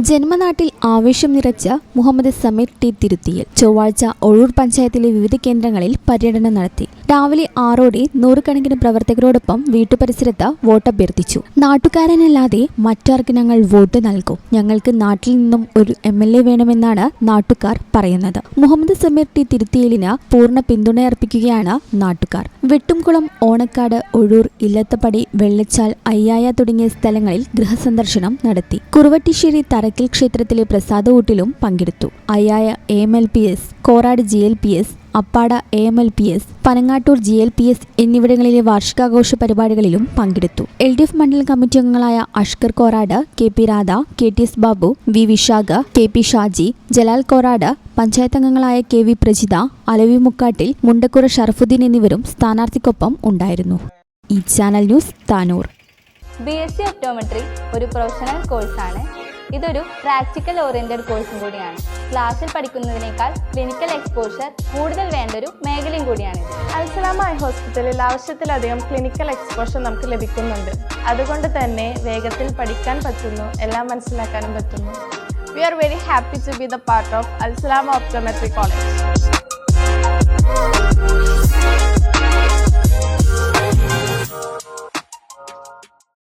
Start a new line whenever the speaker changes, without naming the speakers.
ജന്മനാട്ടിൽ ആവേശം നിറച്ച മുഹമ്മദ് സമീർ ടി തിരുത്തിയിൽ ചൊവ്വാഴ്ച ഒഴൂർ പഞ്ചായത്തിലെ വിവിധ കേന്ദ്രങ്ങളിൽ പര്യടനം നടത്തി. രാവിലെ 6 നൂറുകണക്കിന് പ്രവർത്തകരോടൊപ്പം വീട്ടുപരിസരത്ത് വോട്ടഭ്യർത്ഥിച്ചു. നാട്ടുകാരനല്ലാതെ മറ്റാർക്ക് ഞങ്ങൾ വോട്ട് നൽകും, ഞങ്ങൾക്ക് നാട്ടിൽ നിന്നും ഒരു MLA വേണമെന്നാണ് നാട്ടുകാർ പറയുന്നത്. മുഹമ്മദ് സമീർ ടി തിരുത്തിയിലിന് പൂർണ്ണ പിന്തുണയർപ്പിക്കുകയാണ് നാട്ടുകാർ. വെട്ടുംകുളം, ഓണക്കാട്, ഒഴൂർ, ഇല്ലത്തപ്പടി, വെള്ളച്ചാൽ, അയ്യായ തുടങ്ങിയ സ്ഥലങ്ങളിൽ ഗൃഹസന്ദർശനം നടത്തി. കുറുവട്ടിശ്ശേരി തറക്കൽ ക്ഷേത്രത്തിലെ പ്രസാദഊട്ടിലും പങ്കെടുത്തു. അയ്യായ AMLPS, കോറാട് GLPS, അപ്പാട AMLPS, പനങ്ങാട്ടൂർ GLPS എന്നിവിടങ്ങളിലെ വാർഷികാഘോഷ പരിപാടികളിലും പങ്കെടുത്തു. LDF മണ്ഡലം കമ്മിറ്റി അംഗങ്ങളായ Ashkar Korad, KP Radha, KTS Babu, V Vishakha, KP Shaji, Jalal Korad, panchayat അംഗങ്ങളായ KV പ്രജിത, അലവി മുക്കാട്ടിൽ, മുണ്ടക്കുറ ഷറഫുദ്ദീൻ എന്നിവരും സ്ഥാനാർത്ഥിക്കൊപ്പം ഉണ്ടായിരുന്നു. ഈ channel news, Tanur.
BSc optometry ഒരു പ്രൊഫഷണൽ കോഴ്സാണ്. ഇതൊരു പ്രാക്ടിക്കൽ ഓറിയന്റഡ് കോഴ്സും കൂടിയാണ്. ക്ലാസ്സിൽ പഠിക്കുന്നതിനേക്കാൾ ക്ലിനിക്കൽ എക്സ്പോഷർ കൂടുതൽ വേണ്ടൊരു മേഖലയും കൂടിയാണ്.
അൽസലാമ ഐ ഹോസ്പിറ്റലിൽ ആവശ്യത്തിലധികം ക്ലിനിക്കൽ എക്സ്പോഷർ നമുക്ക് ലഭിക്കുന്നുണ്ട്. അതുകൊണ്ട് തന്നെ വേഗത്തിൽ പഠിക്കാൻ പറ്റുന്നു, എല്ലാം മനസ്സിലാക്കാനും പറ്റുന്നു. We are very happy to be the part of Al Salama Optometry College.